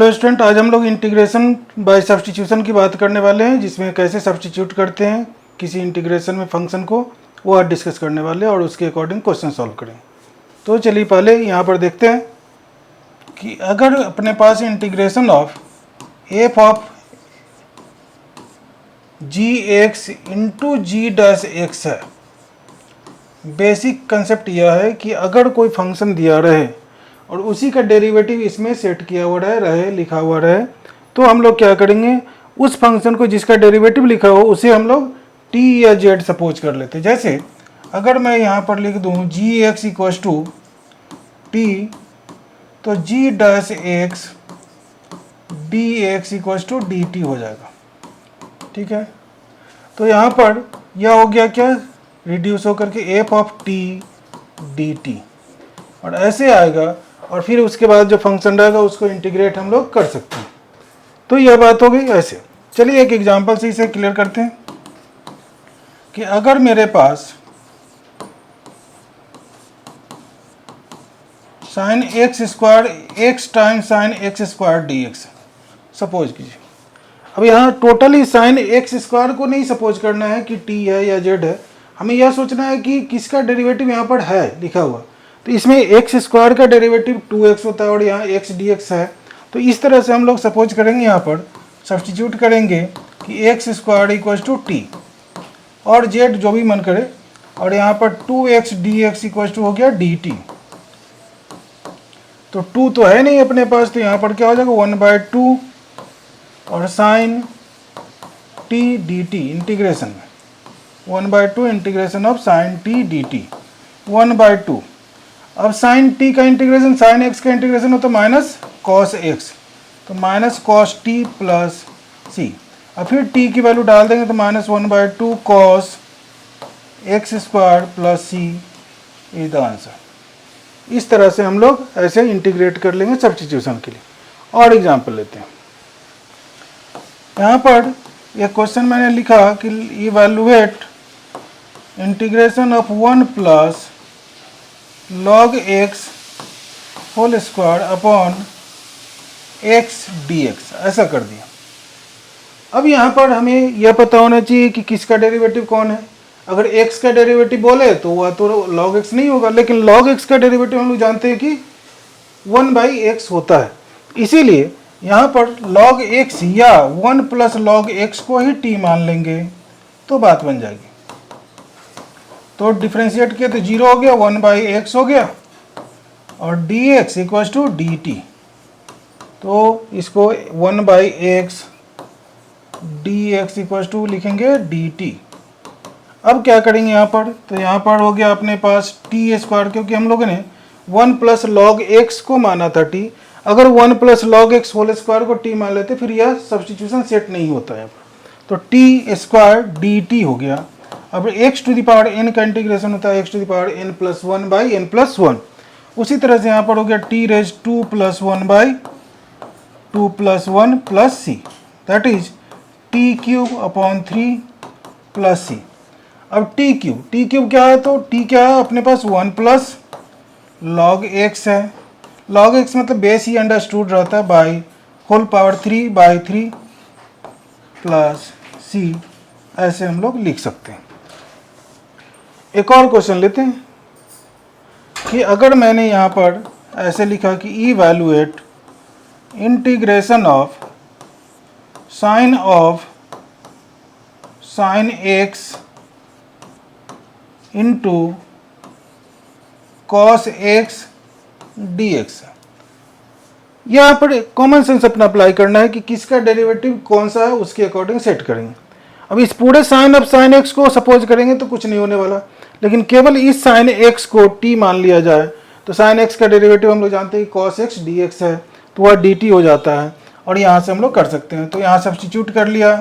Hello student, आज हम लोग इंटीग्रेशन बाय सब्स्टिट्यूशन की बात करने वाले हैं, जिसमें कैसे सब्स्टिट्यूट करते हैं किसी इंटीग्रेशन में फंक्शन को, वो आज डिस्कस करने वाले हैं और उसके अकॉर्डिंग क्वेश्चन सॉल्व करें। तो चलिए पहले यहाँ पर देखते हैं कि अगर अपने पास integration of F of G X into G dash X है। बेसिक कंसेप्ट यह है कि अगर कोई फंक्शन दिया रहे और उसी का डेरिवेटिव इसमें सेट किया हुआ रहे लिखा हुआ रहे, तो हम लोग क्या करेंगे, उस फंक्शन को जिसका डेरिवेटिव लिखा हो उसे हम लोग t या z सपोज कर लेते हैं। जैसे अगर मैं यहाँ पर लिख दूँ G X equals to T, तो G dash X D X equals to D T हो जाएगा। ठीक है, तो यहाँ पर यह हो गया क्या, रिड्यूस होकर के F of T d T, और ऐसे आएगा और फिर उसके बाद जो फंक्शन रहेगा उसको इंटीग्रेट हम लोग कर सकते हैं। तो यह बात हो गई ऐसे। चलिए एक एग्जांपल से इसे क्लियर करते हैं कि अगर मेरे पास sine X square X time sine X square D X suppose कीजिए। अब यहाँ टोटली साइन एक्स स्क्वायर को नहीं सपोज करना है कि टी है या जेड है, हमें यह सोचना है कि किसका डेरिवेटिव यहाँ पर है लिखा हुआ। तो इसमें एक्स स्क्वायर का डेरिवेटिव 2x होता है और यहाँ x dx है। तो इस तरह से हम लोग सपोज करेंगे, यहाँ पर सब्स्टिट्यूट करेंगे कि X square equal to T और z जो भी मन करे, और यहाँ पर 2x dx इक्वल टू हो गया dt। तो 2 तो है नहीं अपने पास, तो यहाँ पर क्या हो जाएगा 1/2 और साइन t dt इंटीग्रेशन में 1/2 integration of sine t dt 1/2। अब साइन t का इंटीग्रेशन साइन x का इंटीग्रेशन होता है माइनस कॉस x, तो माइनस कॉस t प्लस सी। अब फिर t की वैल्यू डाल देंगे तो minus 1/2 cos x square plus C is the answer. इस तरह से हम लोग ऐसे इंटीग्रेट कर लेंगे सब्स्टिट्यूशन के लिए। और एग्जांपल लेते हैं। यहाँ पर एक क्वेश्चन मैंने लिखा कि evaluate integration of 1 plus log x whole square upon x dx, ऐसा कर दिया। अब यहाँ पर हमें यह पता होना चाहिए कि किसका डेरिवेटिव कौन है। अगर x का डेरिवेटिव बोले तो वह तो log x नहीं होगा, लेकिन log x का डेरिवेटिव हम लोग जानते हैं कि 1/x होता है। इसीलिए यहाँ पर log x या 1 प्लस log x को ही t मान लेंगे तो बात बन जाएगी। तो डिफ्रेंशिएट किया तो 0 हो गया, 1/x हो गया और dx इक्वल टू dt। तो इसको 1/x dx इक्वल टू लिखेंगे dt। अब क्या करेंगे यहाँ पर, तो यहाँ पर हो गया अपने पास t स्क्वायर, क्योंकि हम लोगों ने 1 प्लस लॉग x को माना था t। अगर 1 plus log x whole square को t मान लेते फिर यह सब्स्टिट्यूशन सेट नहीं होता है। तो t स्क्वायर dt हो गया। अब x to the power n का इंटीग्रेशन होता है x to the power n plus 1 by n plus 1। उसी तरह से यहाँ पर हो गया t raise 2 plus 1 by 2 plus 1 plus C, that is t cube upon 3 plus सी। अब t क्यूब क्या है, तो t क्या है अपने पास 1 प्लस लॉग x है। लॉग x मतलब बेस ही अंडरस्टूड रहता है बाई होल पावर 3/3 प्लस सी, ऐसे हम लोग लिख सकते हैं। एक और क्वेश्चन लेते हैं कि अगर मैंने यहाँ पर ऐसे लिखा कि evaluate integration of sine x into cos x D x. यहाँ पर कॉमन सेंस अपना अप्लाई करना है कि किसका डेरिवेटिव कौन सा है उसके अकॉर्डिंग सेट करेंगे। अब इस पूरे साइन ऑफ साइन एक्स को सपोज करेंगे तो कुछ नहीं होने वाला, लेकिन केवल इस साइन एक्स को t मान लिया जाए तो साइन एक्स का डेरिवेटिव हम लोग जानते हैं कि कॉस एक्स डी एक्स है, तो वह dt हो जाता है और यहाँ से हम लोग कर सकते हैं। तो यहाँ सब्स्टिट्यूट कर लिया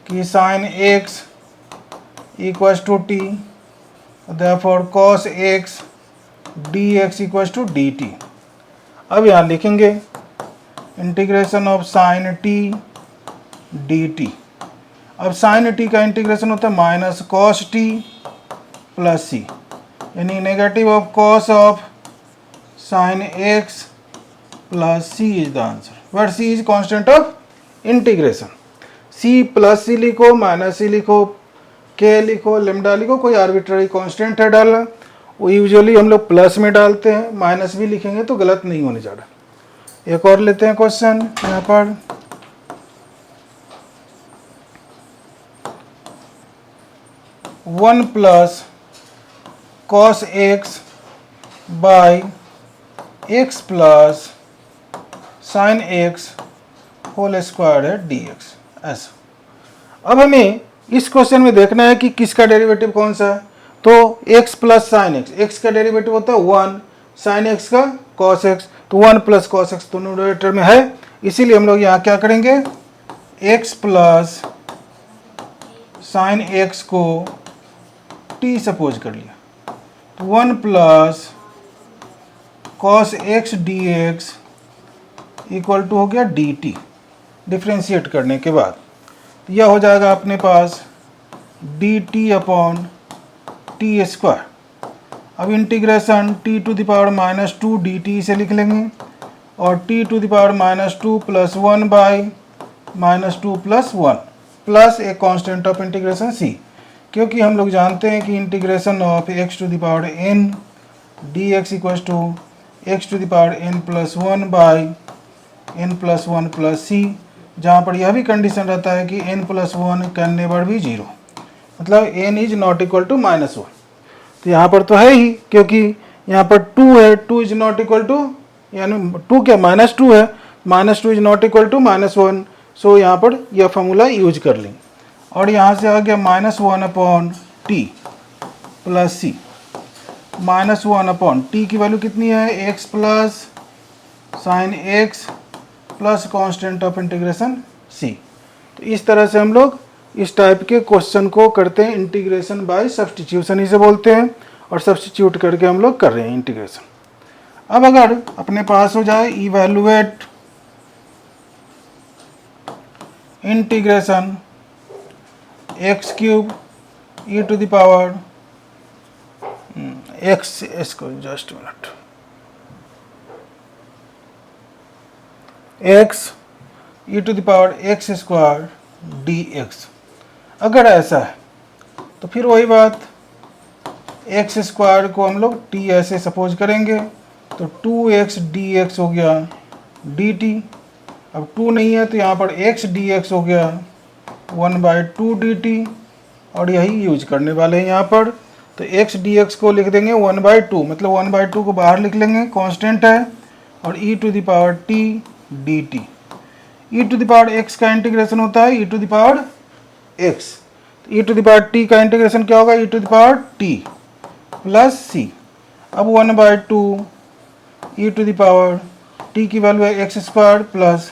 कि sine x equal to t, therefore cos x D x equal to D t. अब यहाँ लिखेंगे integration of sine t d t. अब साइन टी का इंटीग्रेशन होता है minus cos t plus c, यानी negative of cos of sine x plus c is the answer, where c is constant of integration. c plus c लिखो, minus c लिखो, k लिखो, lambda लिखो, कोई arbitrary constant है डालना, वो usually हम लोग प्लस में डालते हैं, माइनस भी लिखेंगे तो गलत नहीं होने जा रहा। एक और लेते हैं क्वेश्चन यहाँ पर, one plus cos x by x plus sine x whole square है डी एक्स, ऐसा। अब हमें इस क्वेश्चन में देखना है कि किसका डेरिवेटिव कौन सा है। तो x plus sine x, x का डेरिवेटिव होता है 1, साइन एक्स का कॉस एक्स, तो 1 प्लस कॉस एक्स तो न्यूमरेटर में है, इसीलिए हम लोग यहाँ क्या करेंगे, x प्लस साइन एक्स को t सपोज कर लिया, तो 1 plus cos x D x equal to हो गया डी टी, डिफ्रेंशिएट करने के बाद यह हो जाएगा अपने पास d t upon t square. अब integration t to the power minus two D t से लिख लेंगे, और t to the power minus two plus one by minus two plus one plus a constant of integration C, क्योंकि हम लोग जानते हैं कि integration of x to the power n d x equal to x to the power n plus one by n plus one plus c, जहाँ पर यह भी कंडीशन रहता है कि n plus one can never भी जीरो, मतलब n is not equal to minus one. तो यहाँ पर तो है ही, क्योंकि यहाँ पर 2 है, 2 इज नॉट इक्वल टू, यानी 2 क्या माइनस 2 है, minus 2 is not equal to minus one, so यहाँ पर यह फॉर्मूला यूज कर लेंगे। और यहाँ से आ गया minus one upon t plus C, minus one upon t की वैल्यू कितनी है, x plus sine x plus constant of integration C. तो इस तरह से हम लोग इस टाइप के क्वेश्चन को करते हैं, इंटीग्रेशन बाय सब्स्टिट्यूशन इसे बोलते हैं, और सब्स्टिट्यूट करके हम लोग कर रहे हैं इंटीग्रेशन। अब अगर अपने पास हो जाए evaluate integration x cube e to the power x, इसको just minute, x e to the power x square D x. अगर ऐसा है तो फिर वही बात, एक्स स्क्वायर को हम लोग टी ऐसे सपोज करेंगे, तो 2x dx हो गया dt। अब 2 नहीं है तो यहाँ पर x dx हो गया 1/2 dt, और यही यूज करने वाले हैं यहाँ पर। तो x dx को लिख देंगे 1/2, मतलब 1/2 को बाहर लिख लेंगे, कांस्टेंट है, और e to the power t dt। e to the power x का इंटीग्रेशन होता है e to the power x, तो e to the power t का इंटीग्रेशन क्या होगा, e to the power t plus c। अब 1/2 e to the power t की value है एक्स स्क्वायर प्लस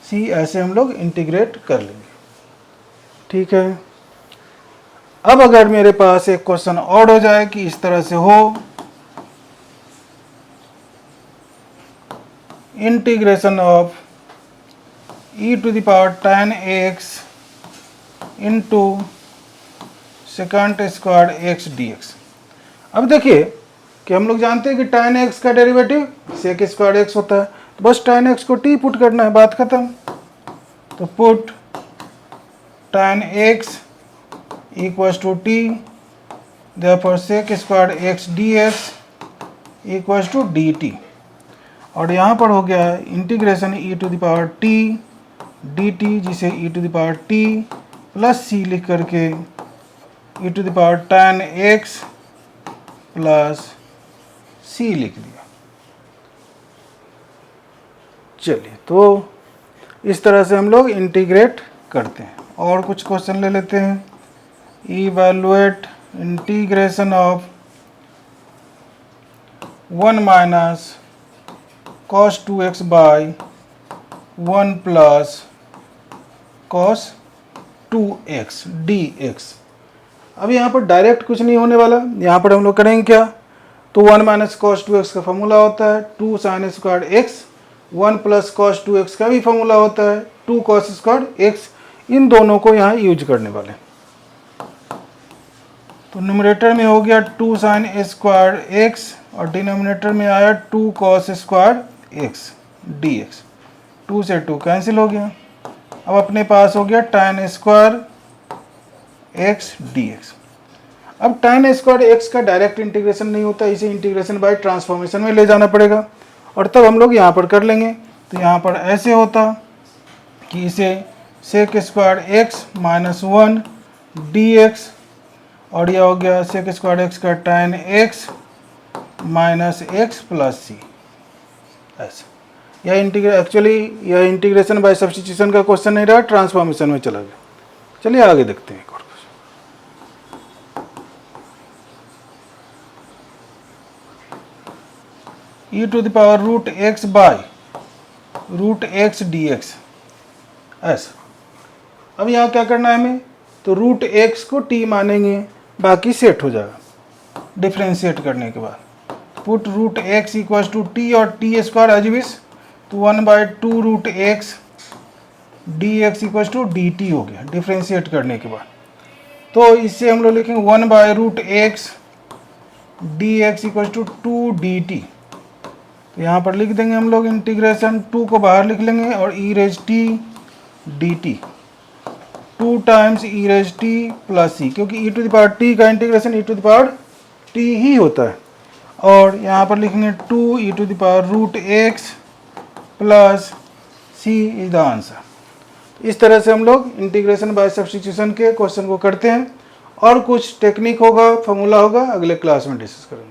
c, ऐसे हम लोग इंटीग्रेट कर लेंगे, ठीक है। अब अगर मेरे पास एक क्वेश्चन और हो जाए कि इस तरह से हो, integration of e to the power tan x into second square x dx। अब देखिए कि हम लोग जानते हैं कि tan x का डेरिवेटिव sec स्क्वायर x होता है, तो बस tan x को t पुट करना है, बात खत्म। तो put tan x equals to t, therefore sec square x dx equals to dt, और यहाँ पर हो गया integration e to the power t dt, जिसे e to the power t plus c लिख करके e to the power tan x plus c लिख दिया। चलिए, तो इस तरह से हम लोग इंटीग्रेट करते हैं। और कुछ क्वेश्चन ले लेते हैं। Evaluate integration of 1 minus cos 2x by 1 plus cos 2x dx। अब यहाँ पर डायरेक्ट कुछ नहीं होने वाला, यहाँ पर हम लोग करेंगे क्या, तो 1 माइनस कॉस 2x का फॉर्मूला होता है 2 sine square x, 1 plus cos 2x का भी फॉर्मूला होता है 2 कॉस स्क्वायर x, इन दोनों को यहाँ यूज करने वाले। तो न्यूमरेटर में हो गया 2 साइन स्क्वायर x, और डिनोमिनेटर में आया 2 कॉस स्क्वायर x, dx, 2 से 2 कैंसिल हो गया। अब अपने पास हो गया tan स्क्वायर x dx। अब tan स्क्वायर x का डायरेक्ट इंटीग्रेशन नहीं होता, इसे इंटीग्रेशन बाय ट्रांसफॉर्मेशन में ले जाना पड़ेगा और तब हम लोग यहाँ पर कर लेंगे। तो यहाँ पर ऐसे होता कि इसे sec square x minus 1 dx और यह हो गया sec स्क्वायर x का tan x minus x plus C. ऐसा यह इंटीग्रेशन बाय सब्स्टिट्यूशन का क्वेश्चन नहीं रहा, ट्रांसफॉर्मेशन में चला गया। चलिए आगे देखते हैं एक और question. e to the power root x by root x D x. ऐसा अब यहाँ क्या करना है हमें, तो रूट एक्स को t मानेंगे, बाकी सेट हो जाएगा डिफ्रेंशिएट करने के बाद। Put root x equal to T और टी स्क्वायर एज विश, तो 1/2 root x D x equal to D T हो गया डिफ्रेंशिएट करने के बाद। तो इससे हम लोग लिखेंगे 1/रूट x D x equal to 2 d t. तो यहाँ पर लिख देंगे हम लोग इंटीग्रेशन, 2 को बाहर लिख लेंगे और e raise t d t, 2 times e raise t plus C, क्योंकि e to the power t का इंटीग्रेशन e to the power t ही होता है। और यहाँ पर लिखेंगे 2 e to the power root x plus C is the answer. इस तरह से हम लोग इंटीग्रेशन बाय सब्स्टिट्यूशन के क्वेश्चन को करते हैं। और कुछ टेक्निक होगा, फॉर्मूला होगा, अगले क्लास में डिस्कस करेंगे।